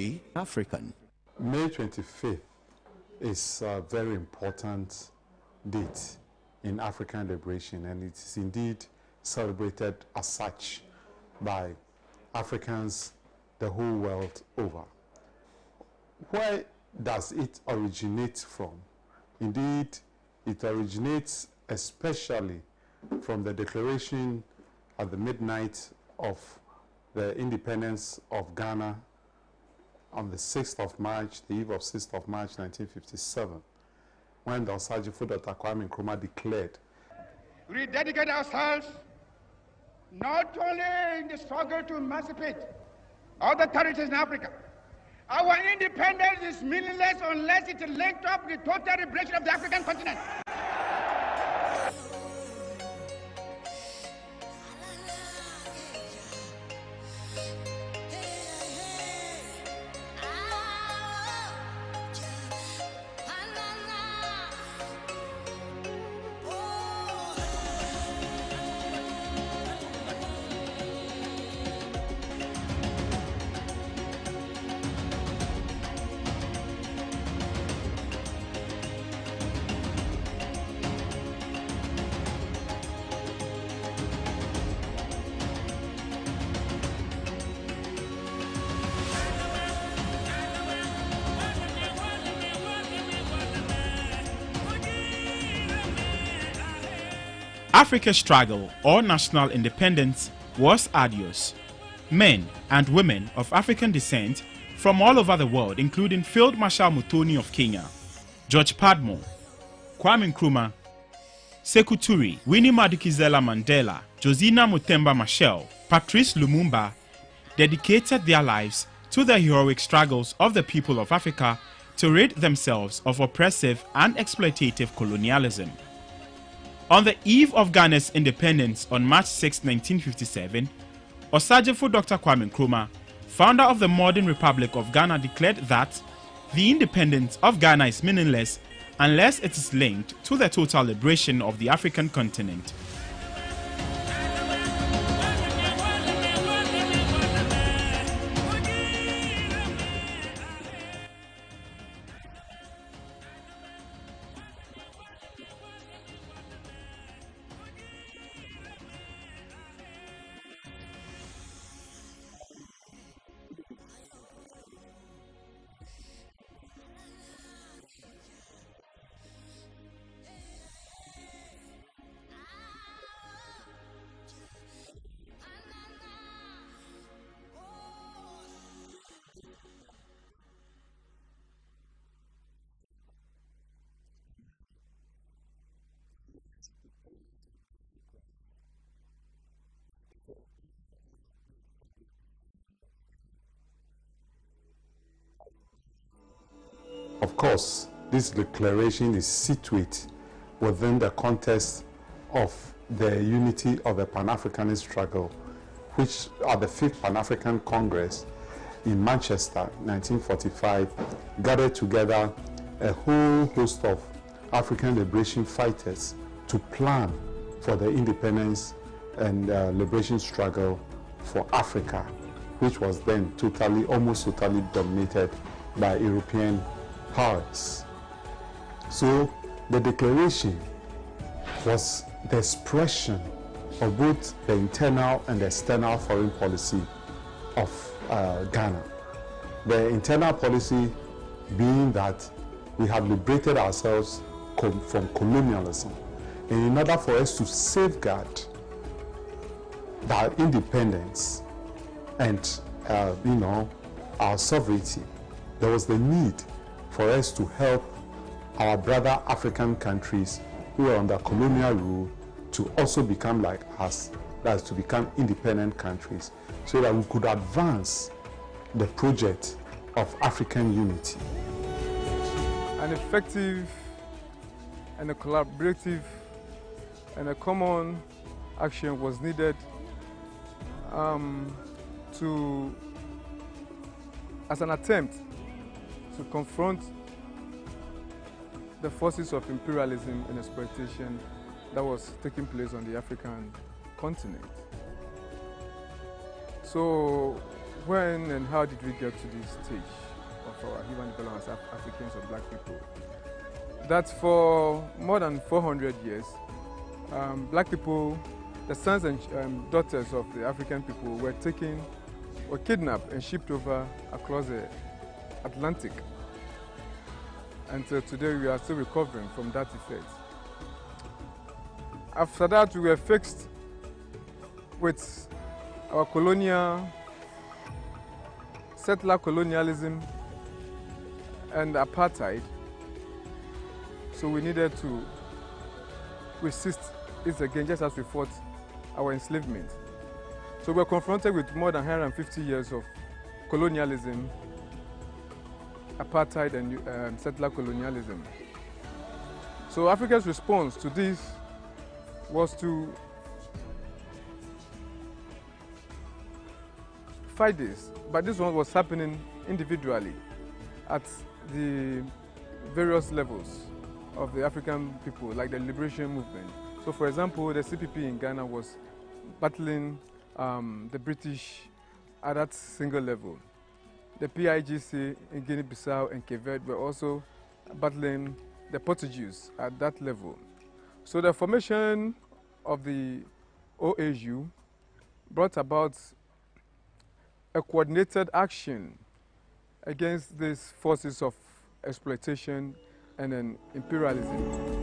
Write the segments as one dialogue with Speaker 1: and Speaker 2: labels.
Speaker 1: Stay African.
Speaker 2: May 25th is a very important date in African liberation, and it is indeed celebrated as such by Africans the whole world over. Where does it originate from? Indeed, it originates especially from the declaration at the midnight of the independence of Ghana on the 6th of March, the eve of 6th of March 1957, when the Osajifo Dr. Kwame Nkrumah declared,
Speaker 3: "We dedicate ourselves not only in the struggle to emancipate other territories in Africa. Our independence is meaningless unless it is linked up with the total liberation of the African continent."
Speaker 4: Africa's struggle or national independence was arduous. Men and women of African descent from all over the world, including Field Marshal Muthoni of Kenya, George Padmore, Kwame Nkrumah, Sekou Touré, Winnie Madikizela Mandela, Josina Muthemba Machel, Patrice Lumumba, dedicated their lives to the heroic struggles of the people of Africa to rid themselves of oppressive and exploitative colonialism. On the eve of Ghana's independence on March 6, 1957, Osajifo Dr. Kwame Nkrumah, founder of the modern Republic of Ghana, declared that the independence of Ghana is meaningless unless it is linked to the total liberation of the African continent.
Speaker 2: Of course, this declaration is situate within the context of the unity of the Pan-Africanist struggle, which at the 5th Pan-African Congress in Manchester, 1945, gathered together a whole host of African liberation fighters to plan for the independence and liberation struggle for Africa, which was then almost totally dominated by European powers. So the declaration was the expression of both the internal and the external foreign policy of Ghana. The internal policy being that we have liberated ourselves from colonialism, and in order for us to safeguard our independence and our sovereignty, there was the need for us to help our brother African countries who are under colonial rule to also become like us, that is to become independent countries, so that we could advance the project of African unity.
Speaker 5: An effective and a collaborative and a common action was needed as an attempt to confront the forces of imperialism and exploitation that was taking place on the African continent. So when and how did we get to this stage of our human development as Africans or black people? That for more than 400 years, black people, the sons and daughters of the African people were taken or kidnapped and shipped over across the Atlantic. Until today, we are still recovering from that effect. After that, we were fixed with our colonial, settler colonialism and apartheid. So we needed to resist it again, just as we fought our enslavement. So we were confronted with more than 150 years of colonialism, apartheid and settler colonialism. So Africa's response to this was to fight this, but this one was happening individually at the various levels of the African people, like the liberation movement. So for example, the CPP in Ghana was battling the British at that single level. The PIGC in Guinea-Bissau and Cape Verde were also battling the Portuguese at that level. So the formation of the OAU brought about a coordinated action against these forces of exploitation and then imperialism.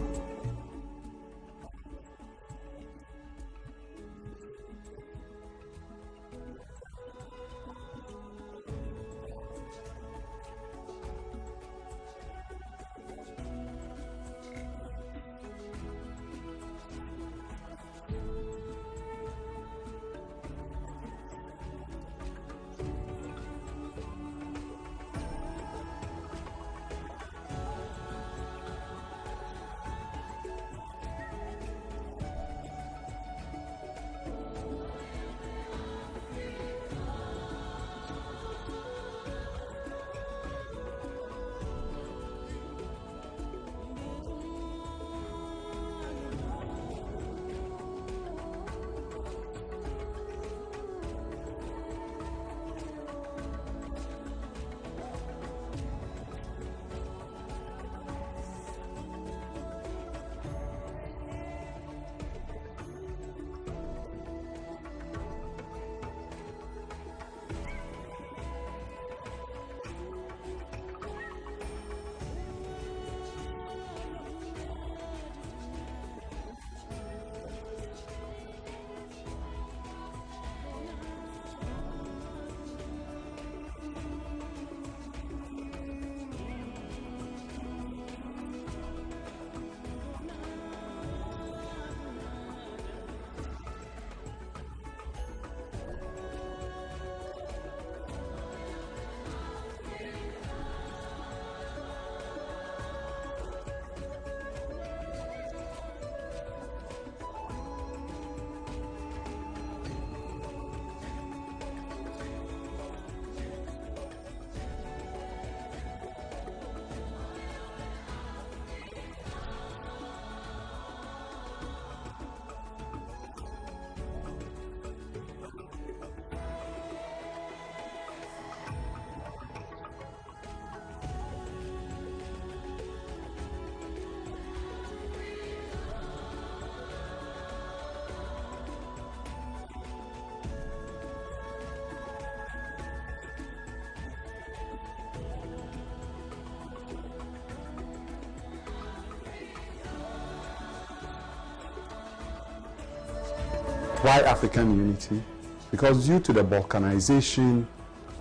Speaker 2: Why African unity? Because due to the balkanization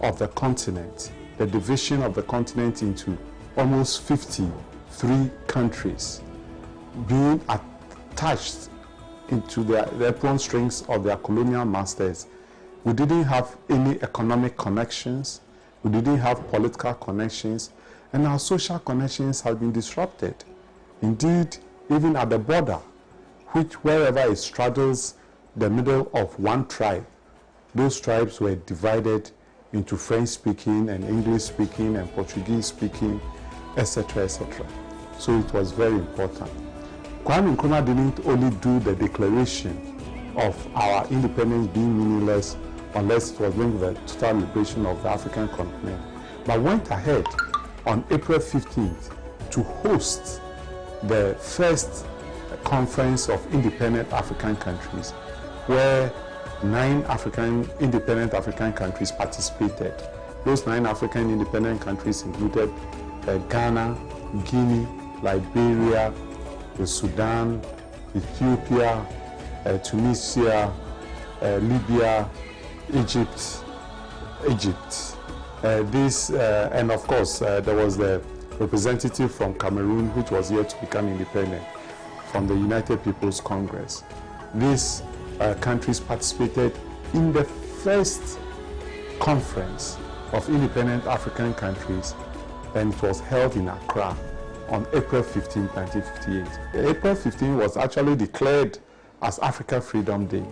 Speaker 2: of the continent, the division of the continent into almost 53 countries, being attached into the apron strings of their colonial masters, we didn't have any economic connections, we didn't have political connections, and our social connections have been disrupted. Indeed, even at the border, which wherever it straddles the middle of one tribe, those tribes were divided into French-speaking and English-speaking and Portuguese-speaking, etc., etc. So it was very important. Kwame Nkrumah didn't only do the declaration of our independence being meaningless unless it was linked with the total liberation of the African continent, but went ahead on April 15th to host the first conference of independent African countries, where 9 independent African countries participated. Those 9 African independent countries included Ghana, Guinea, Liberia, Sudan, Ethiopia, Tunisia, Libya, Egypt, and of course there was the representative from Cameroon, which was yet to become independent, from the United People's Congress. These countries participated in the first conference of independent African countries, and it was held in Accra on April 15, 1958. April 15 was actually declared as Africa Freedom Day.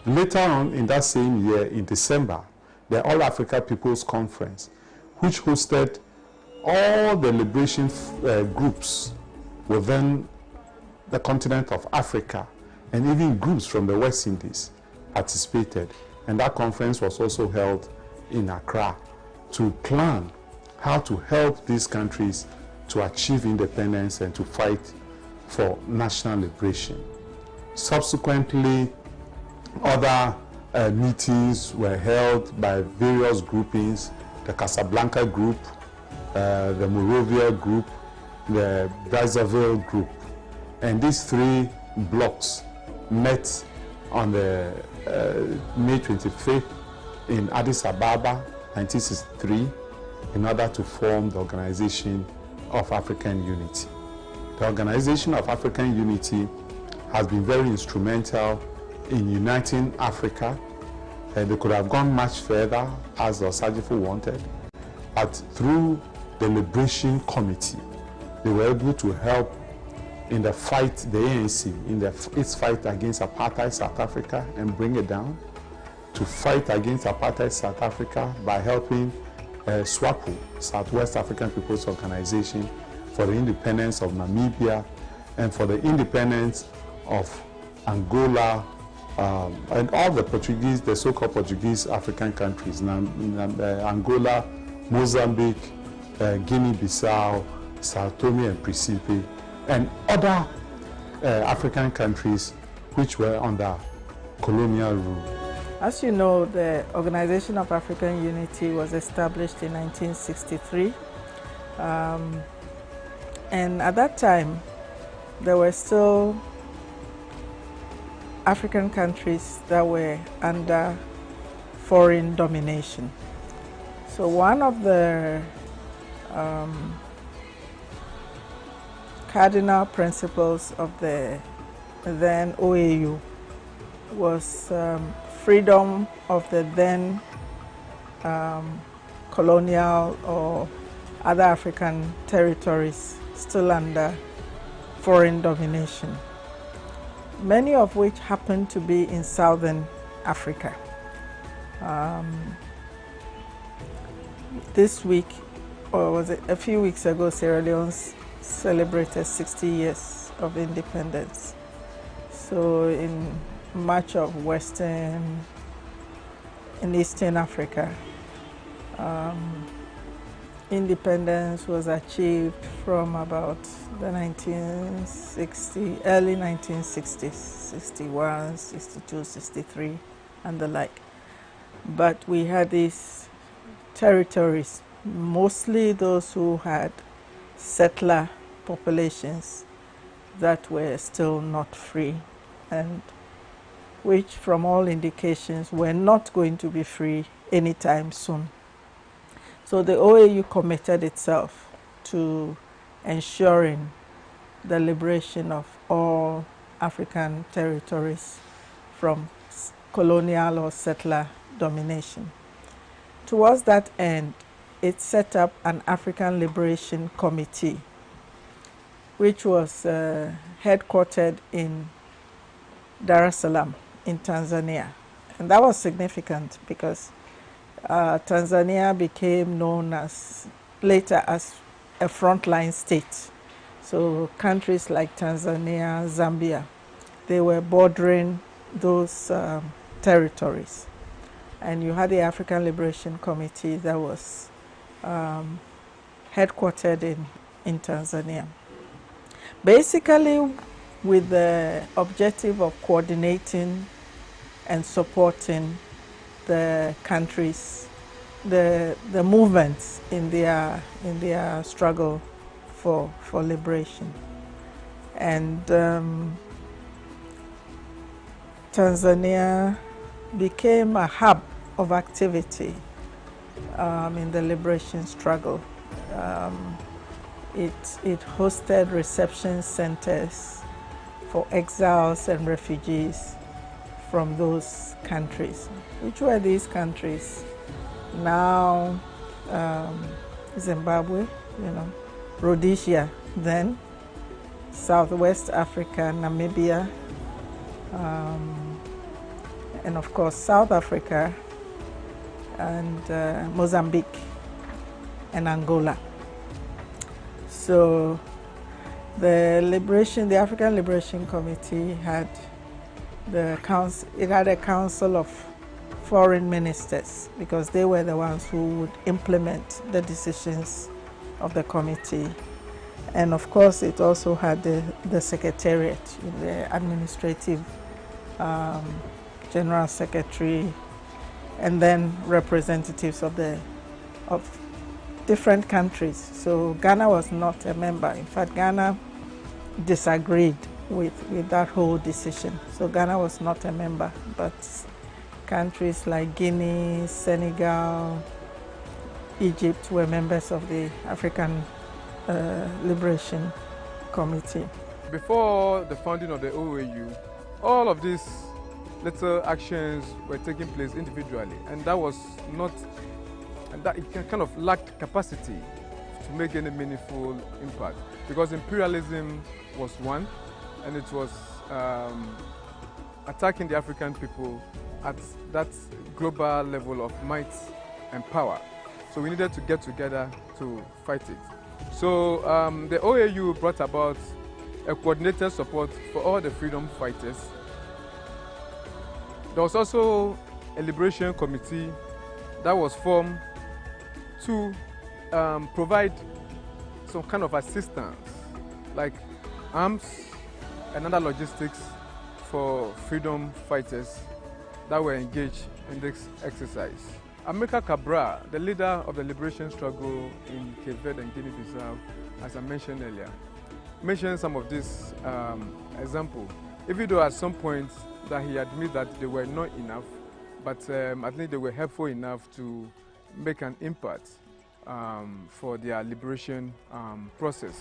Speaker 2: Later on in that same year, in December, the All Africa People's Conference, which hosted all the liberation groups within the continent of Africa, and even groups from the West Indies participated. And that conference was also held in Accra to plan how to help these countries to achieve independence and to fight for national liberation. Subsequently, other meetings were held by various groupings, the Casablanca group, the Monrovia group, the Brazzaville group. And these three blocks met on the May 25th in Addis Ababa, 1963, in order to form the Organization of African Unity. The Organization of African Unity has been very instrumental in uniting Africa, and they could have gone much further as the Osagifo wanted, but through the Liberation Committee, they were able to help in the fight, the ANC, in its fight against apartheid South Africa and bring it down, to fight against apartheid South Africa by helping SWAPO, Southwest African People's Organization, for the independence of Namibia and for the independence of Angola, and all the Portuguese, the so-called Portuguese African countries, Angola, Mozambique, Guinea-Bissau, Sao Tome and Principe, and other African countries which were under colonial rule.
Speaker 1: As you know, the Organization of African Unity was established in 1963. And at that time, there were still African countries that were under foreign domination. So one of the cardinal principles of the then OAU was freedom of the then colonial or other African territories still under foreign domination, many of which happened to be in Southern Africa. This week, or was it a few weeks ago, Sierra Leone celebrated 60 years of independence. So in much of Western and Eastern Africa, independence was achieved from about the early 1960s, 61, 62, 63, and the like. But we had these territories, mostly those who had settler populations that were still not free, and which from all indications were not going to be free anytime soon. So the OAU committed itself to ensuring the liberation of all African territories from colonial or settler domination. Towards that end, it set up an African Liberation Committee, which was headquartered in Dar es Salaam in Tanzania. And that was significant because Tanzania became known as later as a frontline state. So countries like Tanzania, Zambia, they were bordering those territories. And you had the African Liberation Committee that was headquartered in Tanzania. Basically with the objective of coordinating and supporting the countries, the movements in their struggle for liberation. And Tanzania became a hub of activity in the liberation struggle. It hosted reception centers for exiles and refugees from those countries. Which were these countries? Now Zimbabwe, Rhodesia then, Southwest Africa, Namibia, and of course South Africa and Mozambique and Angola. So the African Liberation Committee had a council of foreign ministers, because they were the ones who would implement the decisions of the committee. And of course, it also had the secretariat, the administrative general secretary, and then representatives of different countries. So Ghana was not a member. In fact, Ghana disagreed with that whole decision. So Ghana was not a member, but countries like Guinea, Senegal, Egypt were members of the African Liberation Committee.
Speaker 5: Before the founding of the OAU, all of these little actions were taking place individually, and that was not, and that it kind of lacked capacity to make any meaningful impact, because imperialism was one, and it was attacking the African people at that global level of might and power. So we needed to get together to fight it. So the OAU brought about a coordinated support for all the freedom fighters. There was also a liberation committee that was formed to provide some kind of assistance, like arms and other logistics for freedom fighters that were engaged in this exercise. Amilcar Cabral, the leader of the liberation struggle in Cape Verde and Guinea-Bissau, as I mentioned earlier, mentioned some of these examples, even though at some point that he admitted that they were not enough, but I think they were helpful enough to make an impact for their liberation process.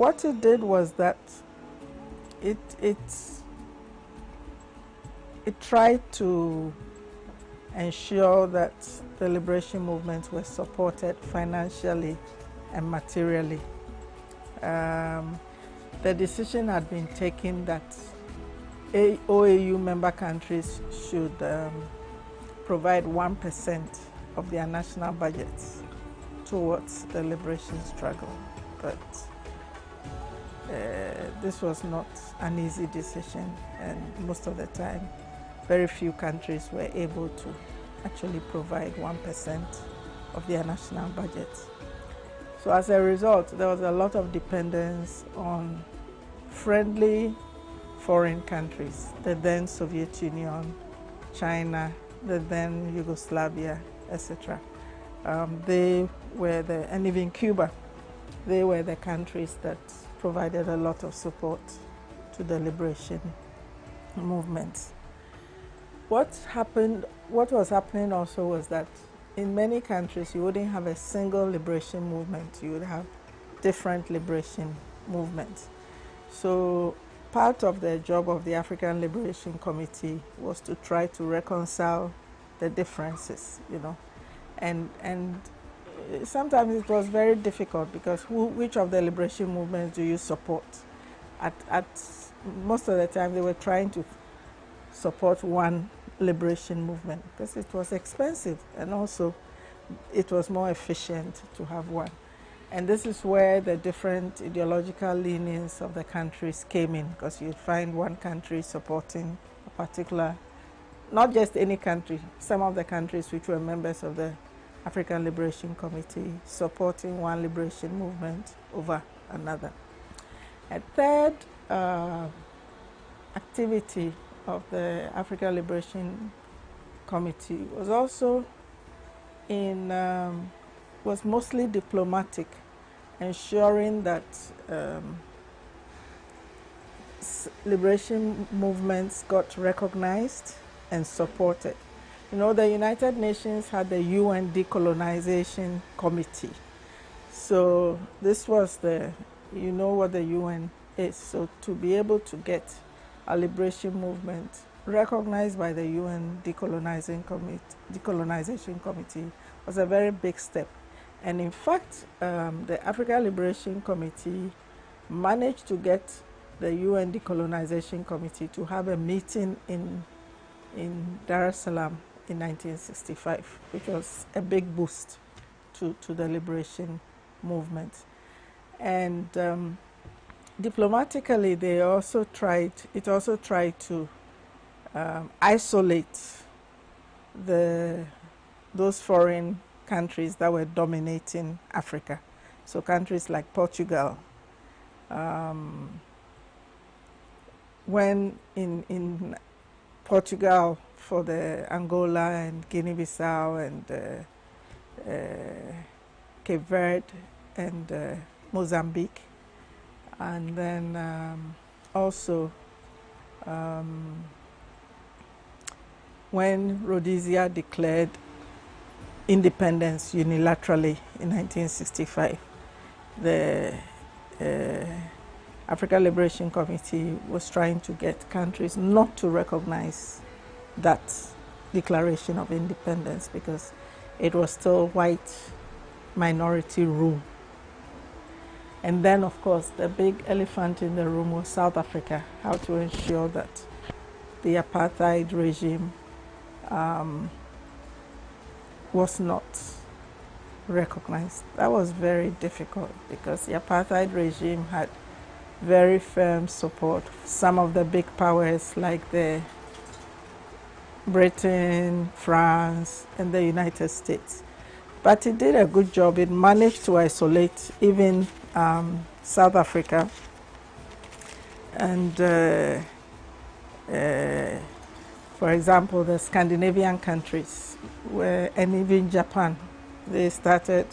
Speaker 1: what it did was that it tried to ensure that the liberation movements were supported financially and materially. The decision had been taken that OAU member countries should provide 1% of their national budgets towards the liberation struggle. But this was not an easy decision, and most of the time, very few countries were able to actually provide 1% of their national budgets. So as a result, there was a lot of dependence on friendly foreign countries, the then Soviet Union, China, the then Yugoslavia, etc. They were and even Cuba, they were the countries that provided a lot of support to the liberation movement. What was happening also was that in many countries you wouldn't have a single liberation movement, you would have different liberation movements. So part of the job of the African Liberation Committee was to try to reconcile the differences, you know, and sometimes it was very difficult because which of the liberation movements do you support? At most of the time they were trying to support one liberation movement because it was expensive and also it was more efficient to have one. And this is where the different ideological leanings of the countries came in, because you'd find one country supporting a particular, not just any country, some of the countries which were members of the African Liberation Committee supporting one liberation movement over another. A third activity of the African Liberation Committee was also was mostly diplomatic, ensuring that liberation movements got recognized and supported. You know, the United Nations had the UN Decolonization Committee. So this was you know what the UN is. So to be able to get a liberation movement recognized by the UN Decolonization Committee was a very big step. And in fact, the African Liberation Committee managed to get the UN Decolonization Committee to have a meeting in Dar es Salaam in 1965, which was a big boost to the liberation movement. And diplomatically, it also tried to isolate those foreign countries that were dominating Africa. So countries like Portugal, when in Portugal for the Angola and Guinea-Bissau and Cape Verde and Mozambique, and then also when Rhodesia declared independence unilaterally in 1965, the African Liberation Committee was trying to get countries not to recognize that declaration of independence because it was still white minority rule. And then, of course, the big elephant in the room was South Africa, how to ensure that the apartheid regime was not recognized. That was very difficult because the apartheid regime had very firm support. Some of the big powers like Britain, France, and the United States. But it did a good job. It managed to isolate even South Africa and, for example, the Scandinavian countries and even Japan. They started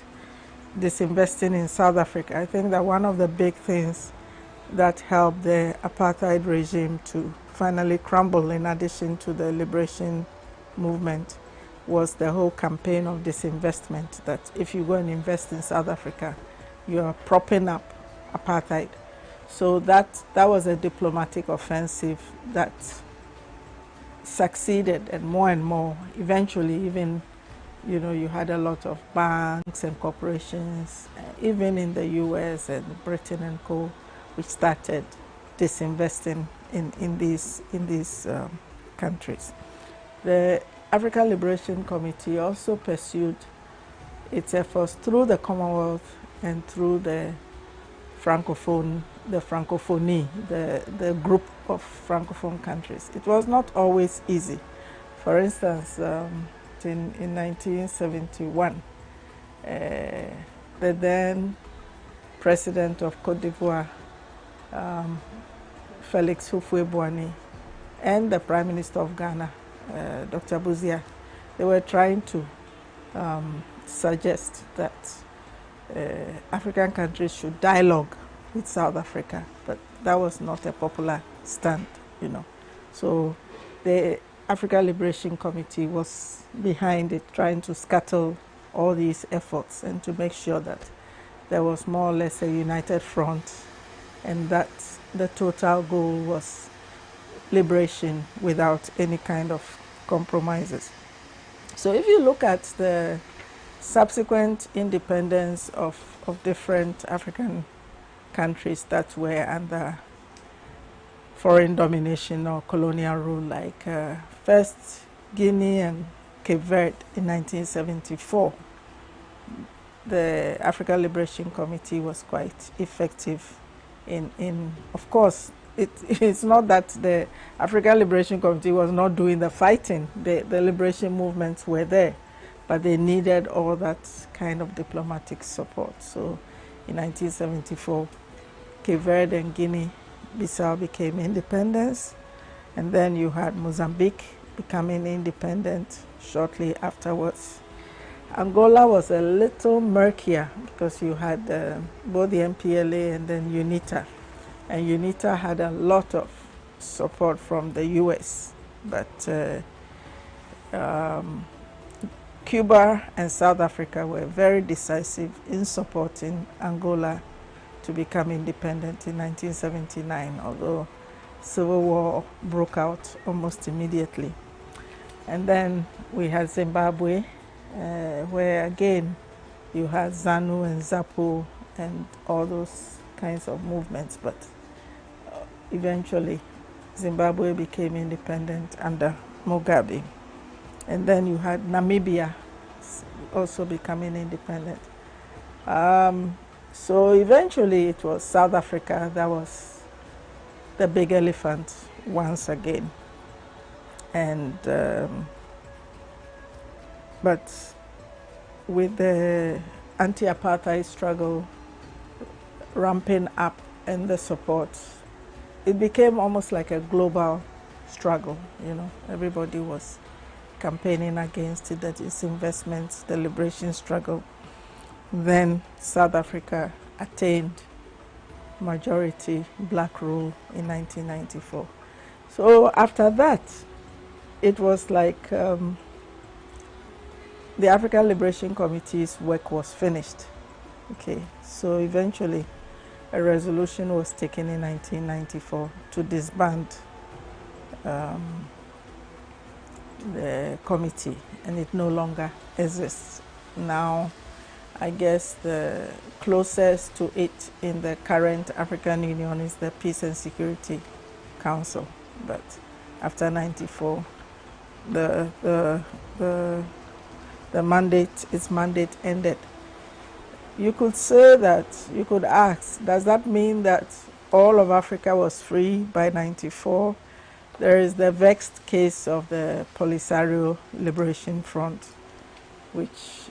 Speaker 1: disinvesting in South Africa. I think that one of the big things that helped the apartheid regime to finally crumble, in addition to the liberation movement, was the whole campaign of disinvestment, that if you go and invest in South Africa, you are propping up apartheid. So that was a diplomatic offensive that succeeded, and more. Eventually, even, you had a lot of banks and corporations, even in the US and Britain and co, which started disinvesting in these countries. The African Liberation Committee also pursued its efforts through the Commonwealth and through the Francophonie, the group of Francophone countries. It was not always easy. For instance, in 1971, the then president of Cote d'Ivoire, Felix Houphouët-Boigny, and the Prime Minister of Ghana, Dr. Busia, they were trying to suggest that African countries should dialogue with South Africa, but that was not a popular stand, So the African Liberation Committee was behind it, trying to scuttle all these efforts and to make sure that there was more or less a united front, and that the total goal was liberation without any kind of compromises. So if you look at the subsequent independence of different African countries that were under foreign domination or colonial rule, like first Guinea and Cape Verde in 1974, the African Liberation Committee was quite effective in of course, it's not that the African Liberation Committee was not doing the fighting. The liberation movements were there, but they needed all that kind of diplomatic support. So in 1974, Cape Verde and Guinea-Bissau became independent, and then you had Mozambique becoming independent shortly afterwards. Angola was a little murkier because you had both the MPLA and then UNITA. And UNITA had a lot of support from the US, but Cuba and South Africa were very decisive in supporting Angola to become independent in 1979, although civil war broke out almost immediately. And then we had Zimbabwe, where again you had ZANU and ZAPU and all those kinds of movements, but eventually Zimbabwe became independent under Mugabe. And then you had Namibia also becoming independent. So eventually it was South Africa that was the big elephant once again. And but with the anti-apartheid struggle ramping up and the support, it became almost like a global struggle, Everybody was campaigning against it, that is investments, the liberation struggle. Then South Africa attained majority black rule in 1994. So after that, it was like the African Liberation Committee's work was finished. Okay, so eventually a resolution was taken in 1994 to disband the committee, and it no longer exists. Now, I guess the closest to it in the current African Union is the Peace and Security Council, but after 94, its mandate ended. You could say that, you could ask, does that mean that all of Africa was free by 94? There is the vexed case of the Polisario Liberation Front, which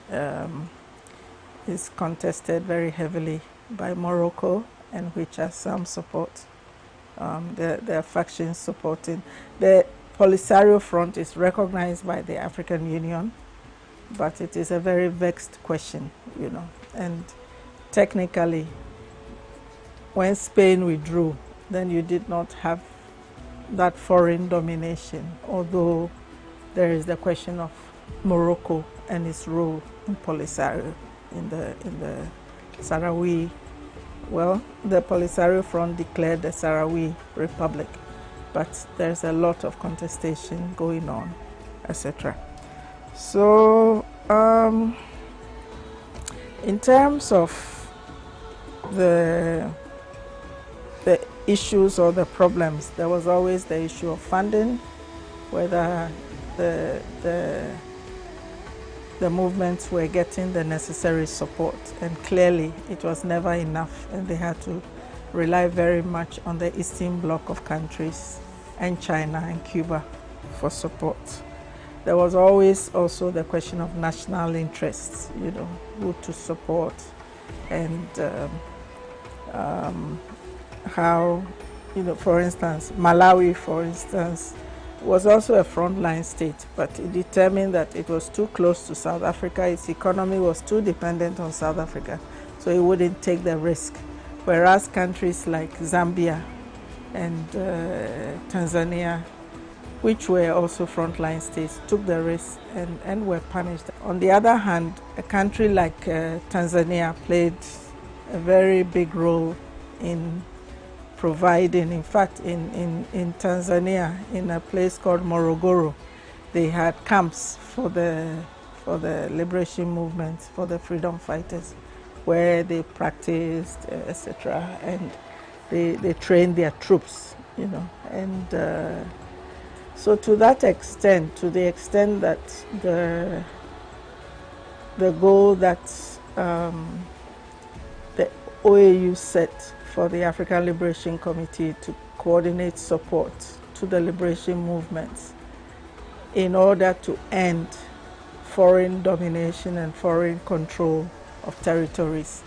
Speaker 1: is contested very heavily by Morocco, and which has some support. There are factions supporting. The Polisario Front is recognized by the African Union, but it is a very vexed question, And technically, when Spain withdrew, then you did not have that foreign domination, although there is the question of Morocco and its role in Polisario, in the Sahrawi well, the Polisario Front declared the Sahrawi Republic, but there's a lot of contestation going on, etc. So, in terms of the issues or the problems, there was always the issue of funding, whether the movements were getting the necessary support, and clearly it was never enough, and they had to rely very much on the Eastern Bloc of countries and China and Cuba for support. There was always also the question of national interests, you know, who to support, and how, you know, for instance, Malawi, for instance, was also a frontline state, but it determined that it was too close to South Africa, its economy was too dependent on South Africa, so it wouldn't take the risk. Whereas countries like Zambia and Tanzania, which were also frontline states, took the risk and were punished. On the other hand, a country like Tanzania played a very big role in providing, in fact, in Tanzania, in a place called Morogoro, they had camps for the liberation movement, for the freedom fighters, where they practiced, etc., and they trained their troops, you know, and so to that extent, to the extent that the goal that the OAU set for the African Liberation Committee to coordinate support to the liberation movements in order to end foreign domination and foreign control of territories,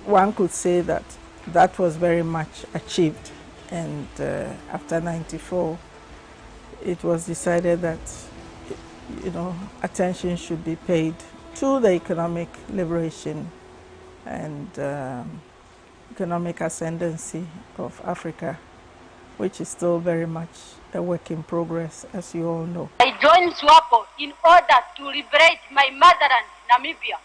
Speaker 1: one could say that that was very much achieved. And after '94, it was decided that, you know, attention should be paid to the economic liberation and economic ascendancy of Africa, which is still very much a work in progress, as you all know.
Speaker 6: I joined SWAPO in order to liberate my motherland, Namibia.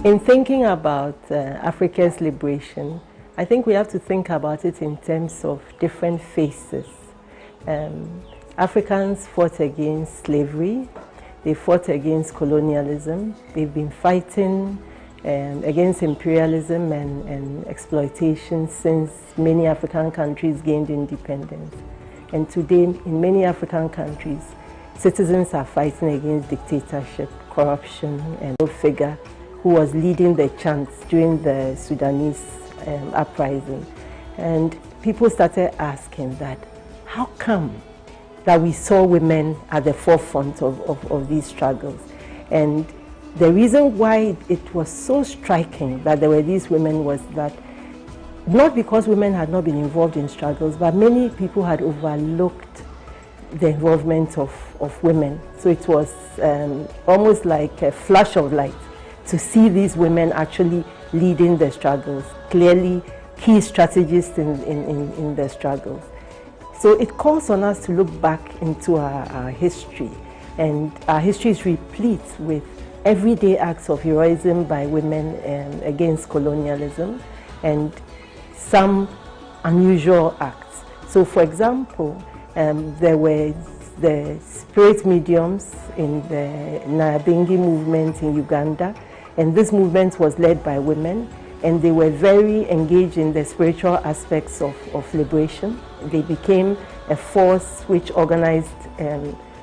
Speaker 7: In thinking about Africa's liberation, I think we have to think about it in terms of different phases. Africans fought against slavery, they fought against colonialism, they've been fighting against imperialism and exploitation since many African countries gained independence. And today, in many African countries, citizens are fighting against dictatorship, corruption, and no figure who was leading the chants during the Sudanese uprising. And people started asking that, how come that we saw women at the forefront of these struggles? And the reason why it was so striking that there were these women was that not because women had not been involved in struggles, but many people had overlooked the involvement of women. So it was almost like a flash of light to see these women actually leading the struggles, clearly key strategists in the struggles. So it calls on us to look back into our history, and our history is replete with everyday acts of heroism by women against colonialism, and some unusual acts. So for example, there were the spirit mediums in the Nyabingi movement in Uganda, and this movement was led by women, and they were very engaged in the spiritual aspects of liberation. They became a force which organized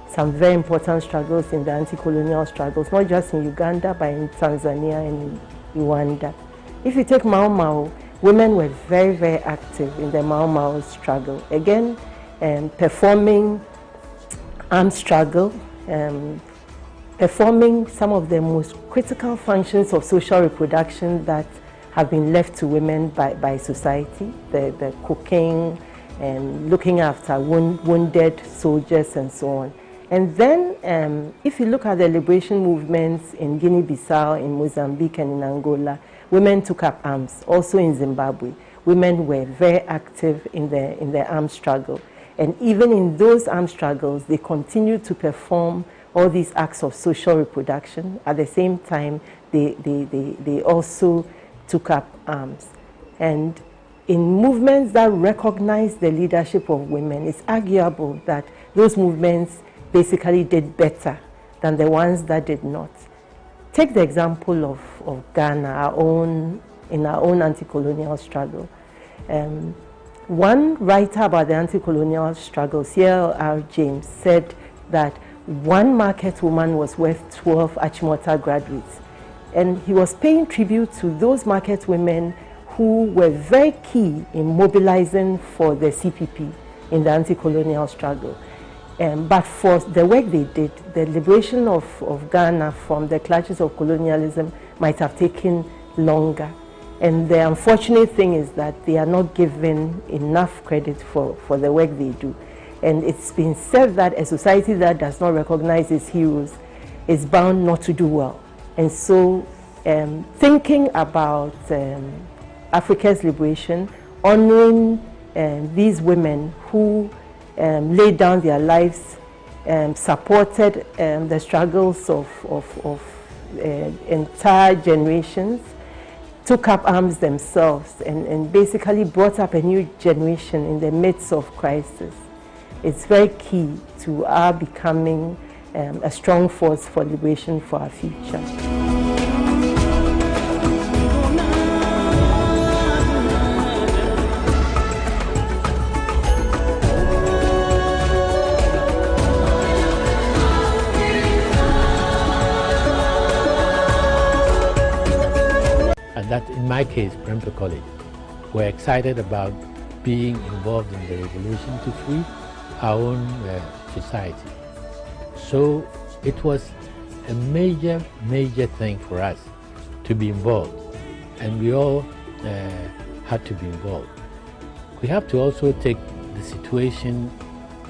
Speaker 7: some very important struggles in the anti-colonial struggles, not just in Uganda, but in Tanzania and Rwanda. If you take Mau Mau, women were very, very active in the Mau Mau struggle. Again, performing armed struggle, performing some of the most critical functions of social reproduction that have been left to women by society, the cooking, and looking after wounded soldiers and so on. And then if you look at the liberation movements in Guinea-Bissau, in Mozambique and in Angola, women took up arms. Also in Zimbabwe, women were very active in the armed struggle. And even in those armed struggles, they continued to perform all these acts of social reproduction. At the same time, they also took up arms. And in movements that recognize the leadership of women, it's arguable that those movements basically did better than the ones that did not. Take the example of Ghana, in our own anti-colonial struggle. One writer about the anti-colonial struggle, C.L.R. James, said that one market woman was worth 12 Achimota graduates. And he was paying tribute to those market women who were very key in mobilizing for the CPP in the anti-colonial struggle. But for the work they did, the liberation of Ghana from the clutches of colonialism might have taken longer. And the unfortunate thing is that they are not given enough credit for the work they do. And it's been said that a society that does not recognize its heroes is bound not to do well. And so thinking about Africa's liberation, honoring these women who laid down their lives, supported the struggles of entire generations, took up arms themselves, and basically brought up a new generation in the midst of crisis. It's very key to our becoming a strong force for liberation for our future.
Speaker 8: That in my case, Prempeh College, were excited about being involved in the revolution to free our own society. So it was a major thing for us to be involved, and we all had to be involved. We have to also take the situation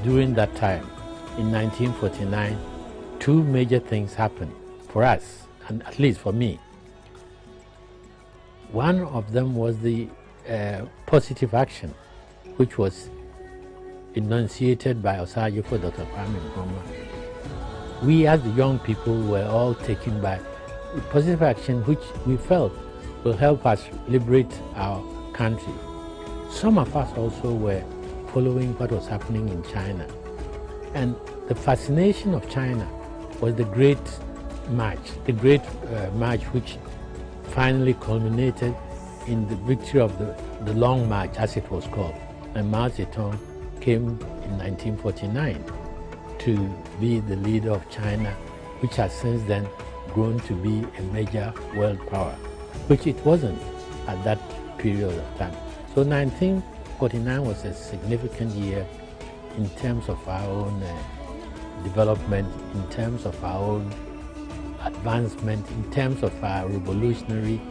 Speaker 8: during that time. In 1949, two major things happened for us, and at least for me. One of them was the positive action, which was enunciated by Osagyefo Dr. Kwame Nkrumah. We as the young people were all taken by positive action, which we felt will help us liberate our country. Some of us also were following what was happening in China. And the fascination of China was the Great March, which finally culminated in the victory of the Long March, as it was called. And Mao Zedong came in 1949 to be the leader of China, which has since then grown to be a major world power, which it wasn't at that period of time. So 1949 was a significant year in terms of our own development, in terms of our own advancement, in terms of our revolutionary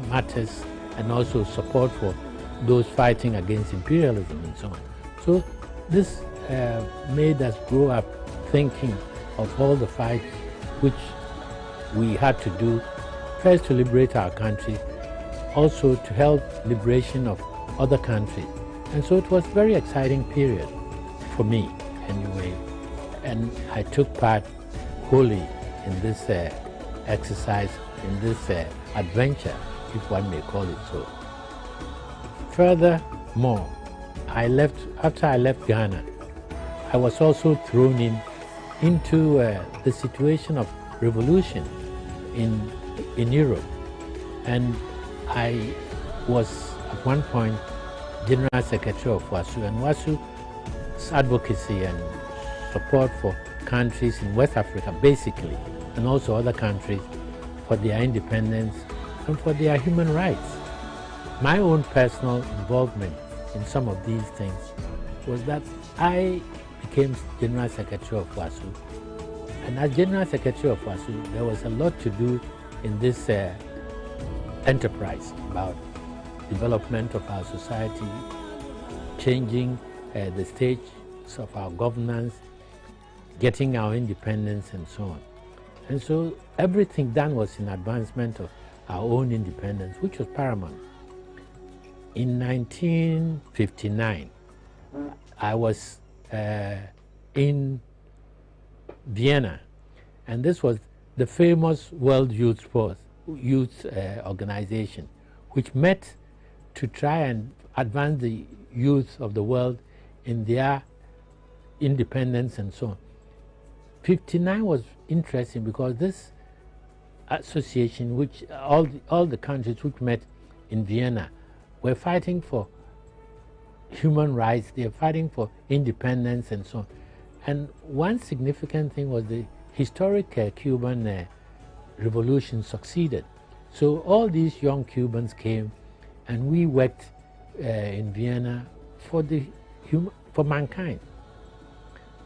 Speaker 8: matters, and also support for those fighting against imperialism and so on. So this made us grow up thinking of all the fights which we had to do, first to liberate our country, also to help liberation of other countries. And so it was a very exciting period for me anyway. And I took part wholly in this exercise, in this adventure, if one may call it so. Furthermore, after I left Ghana, I was also thrown into the situation of revolution in Europe. And I was at one point General Secretary of WASU, and WASU's advocacy and support for countries in West Africa, basically, and also other countries, for their independence and for their human rights. My own personal involvement in some of these things was that I became General Secretary of WASU. And as General Secretary of WASU, there was a lot to do in this enterprise about development of our society, changing the stage of our governance, getting our independence and so on. And so everything done was in advancement of our own independence, which was paramount. In 1959, I was in Vienna, and this was the famous World Youth Organization, which met to try and advance the youth of the world in their independence and so on. 59 was interesting because this association, which all the countries which met in Vienna were fighting for human rights, they were fighting for independence and so on. And one significant thing was the historic Cuban revolution succeeded. So all these young Cubans came, and we worked in Vienna for mankind.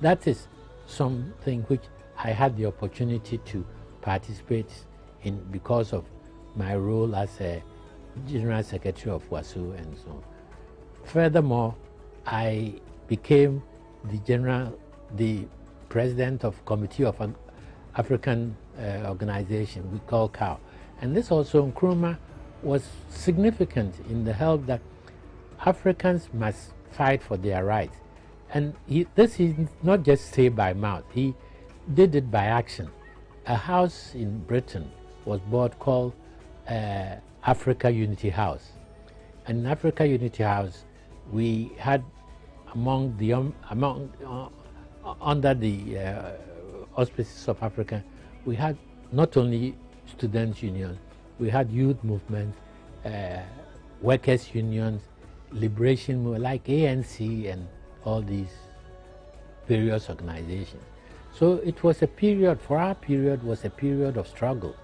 Speaker 8: That is something which I had the opportunity to participate in because of my role as a General Secretary of WASU and so on. Furthermore, I became the President of Committee of African Organization, we call CAO. And this also, Nkrumah was significant in the help that Africans must fight for their rights. And this is not just say by mouth, he did it by action. A house in Britain was bought called Africa Unity House. And in Africa Unity House, we had under the auspices of Africa, we had not only students' unions, we had youth movements, workers' unions, liberation movement like ANC and all these various organizations. So it was a period, for our period, was a period of struggle.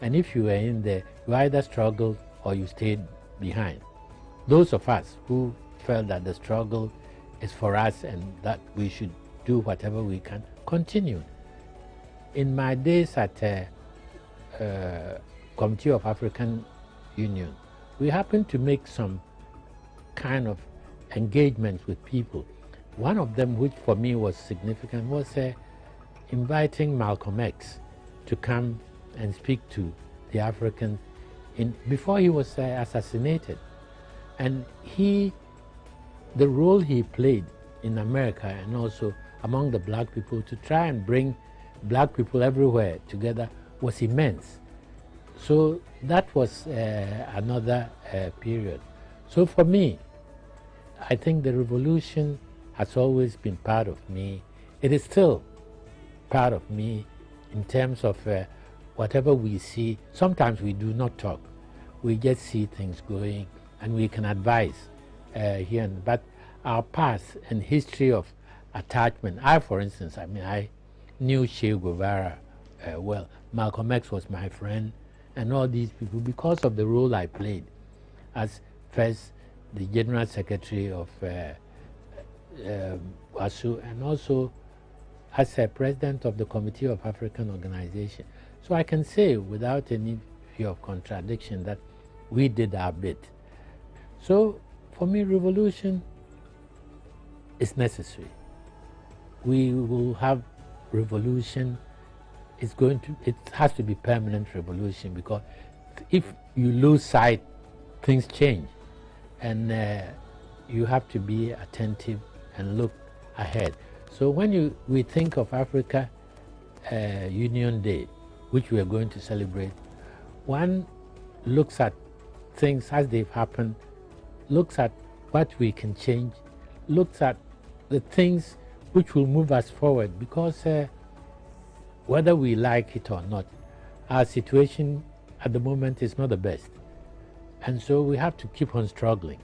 Speaker 8: And if you were in there, you either struggled or you stayed behind. Those of us who felt that the struggle is for us and that we should do whatever we can, continued. In my days at Committee of African Union, we happened to make some kind of engagements with people. One of them, which for me was significant, was inviting Malcolm X to come and speak to the Africans before he was assassinated. And the role he played in America and also among the black people to try and bring black people everywhere together was immense. So that was another period. So for me, I think the revolution has always been part of me. It is still part of me in terms of whatever we see. Sometimes we do not talk. We just see things going and we can advise here. But our past and history of attachment, for instance, I knew Che Guevara well. Malcolm X was my friend and all these people because of the role I played as first the General Secretary of WASU and also as a President of the Committee of African Organization. So I can say without any fear of contradiction that we did our bit. So for me, revolution is necessary. We will have revolution. It has to be permanent revolution, because if you lose sight, things change. And you have to be attentive and look ahead. So when we think of Africa Union Day, which we are going to celebrate, one looks at things as they've happened, looks at what we can change, looks at the things which will move us forward, because whether we like it or not, our situation at the moment is not the best. And so we have to keep on struggling.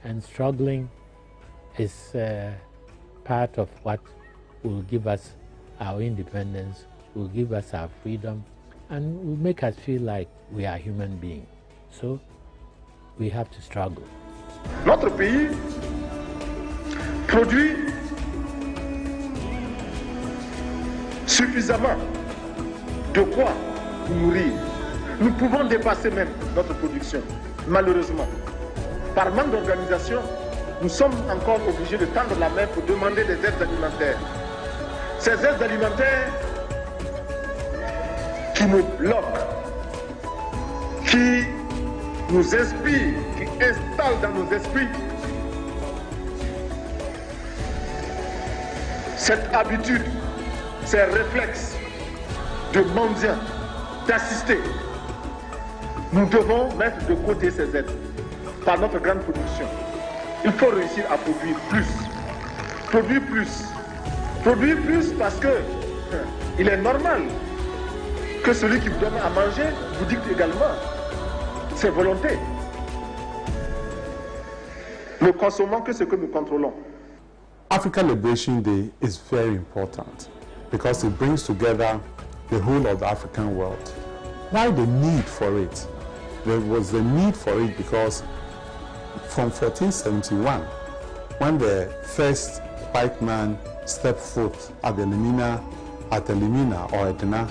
Speaker 8: And struggling is part of what will give us our independence, will give us our freedom, and will make us feel like we are human beings. So we have to struggle.
Speaker 9: Notre pays produit suffisamment de quoi nourrir. Nous pouvons dépasser même notre production, malheureusement. par manque d'organisation, nous sommes encore obligés de tendre la main pour demander des aides alimentaires. Ces aides alimentaires qui nous bloquent, qui nous inspirent, qui installent dans nos esprits cette habitude, ces réflexes de mendiant, d'assister. Nous devons mettre de côté ces aides par notre grande production. Il faut réussir à produire plus. Produire plus. Produire plus parce que il est normal que celui qui vous donne à manger vous dicte également ses volontés. Ne consommons que ce que nous contrôlons.
Speaker 2: African Liberation Day is very important because it brings together the whole of the African world. Why the need for it? There was the need for it because from 1471, when the first white man stepped foot at Elimina or Edna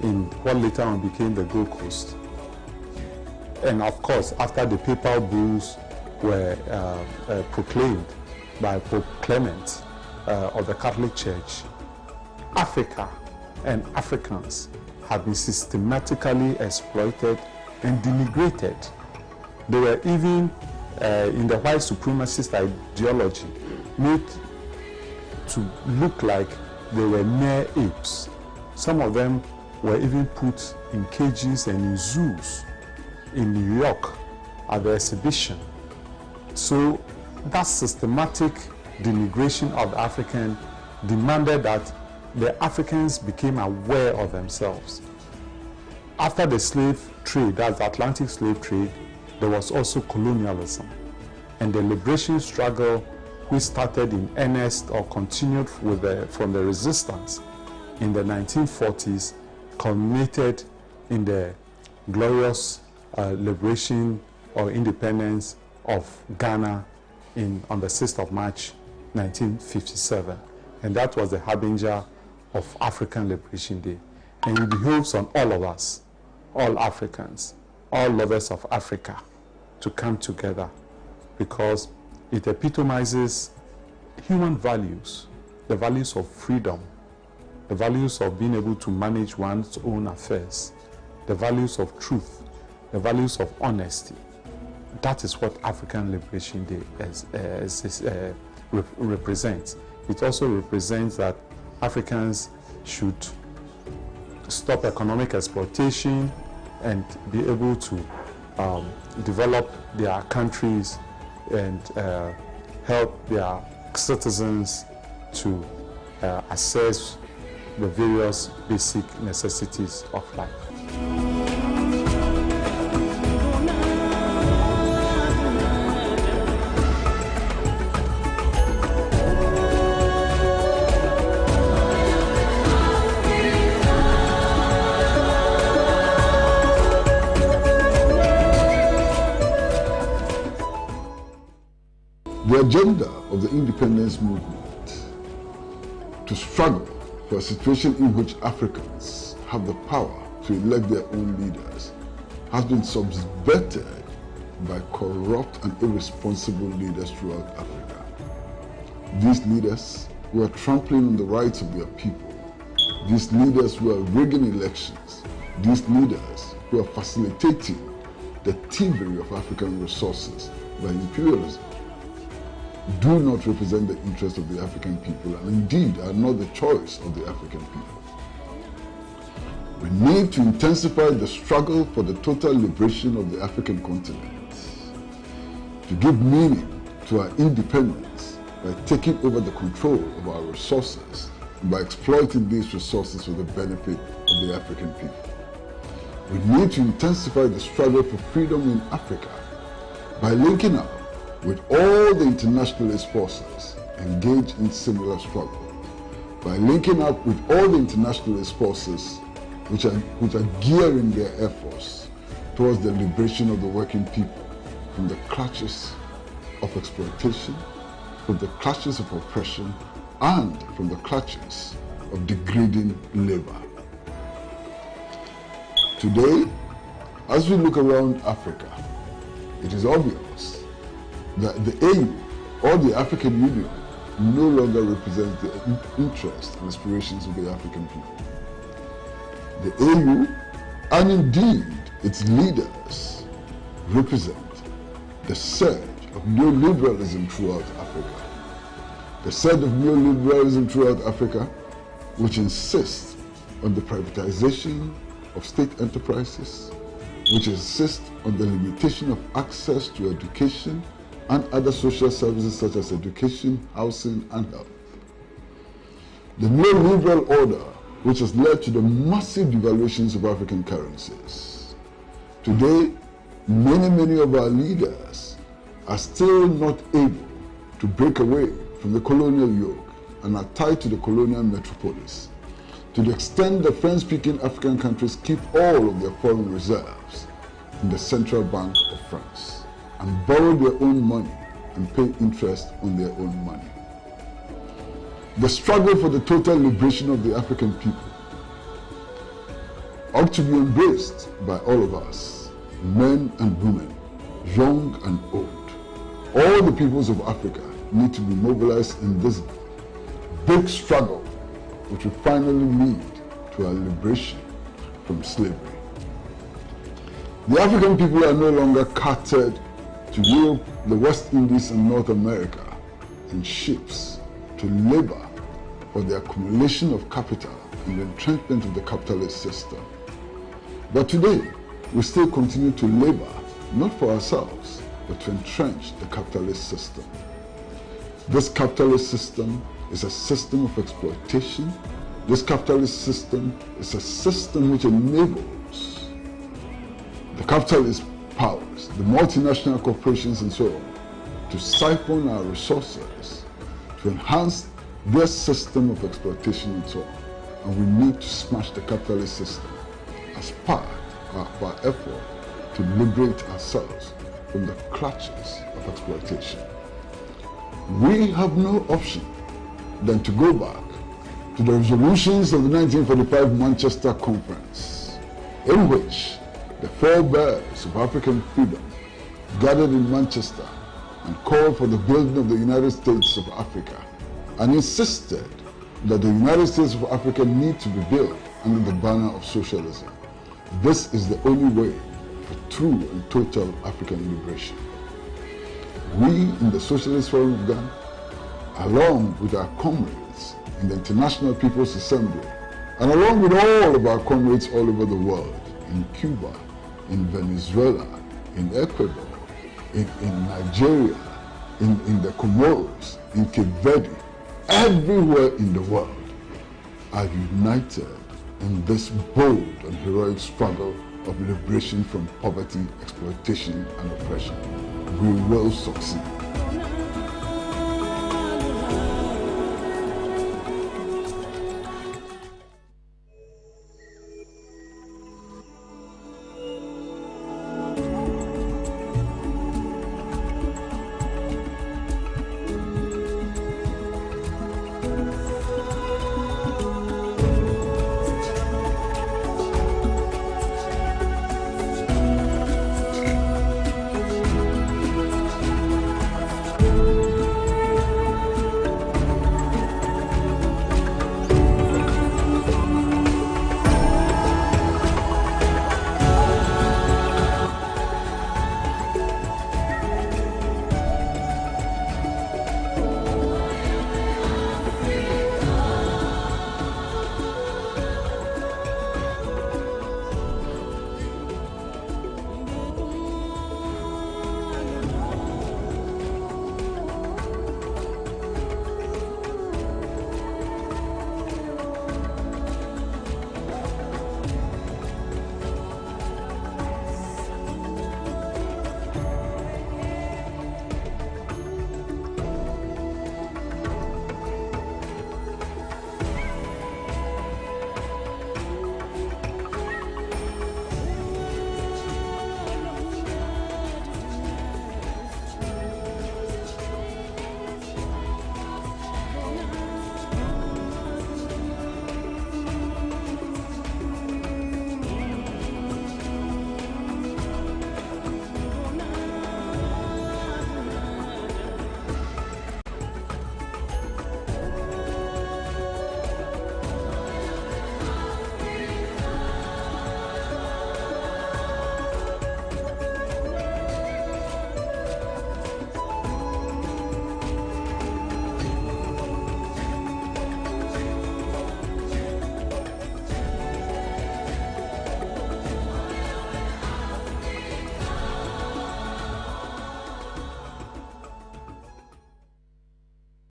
Speaker 2: in what later on became the Gold Coast, and of course after the papal bulls were proclaimed by Pope Clement of the Catholic Church, Africa and Africans have been systematically exploited and denigrated. They were even, in the white supremacist ideology, made to look like they were mere apes. Some of them were even put in cages and in zoos in New York at the exhibition. So that systematic denigration of the African demanded that the Africans became aware of themselves. After the slave trade, that's the Atlantic slave trade, there was also colonialism. And the liberation struggle, which started in earnest or continued from the resistance in the 1940s, culminated in the glorious liberation or independence of Ghana on the 6th of March 1957. And that was the harbinger of African Liberation Day. And it behoves on all of us, all Africans, all lovers of Africa, to come together because it epitomizes human values, the values of freedom, the values of being able to manage one's own affairs, the values of truth, the values of honesty. That is what African Liberation Day represents. It also represents that Africans should stop economic exploitation and be able to develop their countries and help their citizens to access the various basic necessities of life.
Speaker 10: The agenda of the independence movement to struggle for a situation in which Africans have the power to elect their own leaders has been subverted by corrupt and irresponsible leaders throughout Africa. These leaders who are trampling on the rights of their people. These leaders who are rigging elections. These leaders who are facilitating the thievery of African resources by imperialism do not represent the interests of the African people and indeed are not the choice of the African people. We need to intensify the struggle for the total liberation of the African continent, to give meaning to our independence by taking over the control of our resources and by exploiting these resources for the benefit of the African people. We need to intensify the struggle for freedom in Africa by linking up with all the internationalist forces engaged in similar struggle, by linking up with all the internationalist forces which are gearing their efforts towards the liberation of the working people from the clutches of exploitation, from the clutches of oppression, and from the clutches of degrading labor. Today, as we look around Africa, it is obvious that the AU or the African Union no longer represents the interests and aspirations of the African people. The AU, and indeed its leaders, represent the surge of neoliberalism throughout Africa. The surge of neoliberalism throughout Africa, which insists on the privatization of state enterprises, which insists on the limitation of access to education and other social services such as education, housing, and health. The neoliberal order, which has led to the massive devaluations of African currencies. Today, many of our leaders are still not able to break away from the colonial yoke and are tied to the colonial metropolis, to the extent that French-speaking African countries keep all of their foreign reserves in the Central Bank of France and borrow their own money and pay interest on their own money. The struggle for the total liberation of the African people ought to be embraced by all of us, men and women, young and old. All the peoples of Africa need to be mobilized in this big struggle, which will finally lead to our liberation from slavery. The African people are no longer carted to Europe, the West Indies, and North America in ships to labor for the accumulation of capital and the entrenchment of the capitalist system. But today, we still continue to labor, not for ourselves, but to entrench the capitalist system. This capitalist system is a system of exploitation. This capitalist system is a system which enables the capitalist powers, the multinational corporations and so on, to siphon our resources, to enhance their system of exploitation and so on. And we need to smash the capitalist system as part of our effort to liberate ourselves from the clutches of exploitation. We have no option than to go back to the resolutions of the 1945 Manchester Conference, in which the forebears of African freedom gathered in Manchester and called for the building of the United States of Africa, and insisted that the United States of Africa need to be built under the banner of socialism. This is the only way for true and total African liberation. We in the Socialist Forum of Ghana, along with our comrades in the International People's Assembly, and along with all of our comrades all over the world, in Cuba, in Venezuela, in Ecuador, in Nigeria, in the Comoros, in Cape Verde, everywhere in the world, are united in this bold and heroic struggle of liberation from poverty, exploitation, and oppression. We will succeed.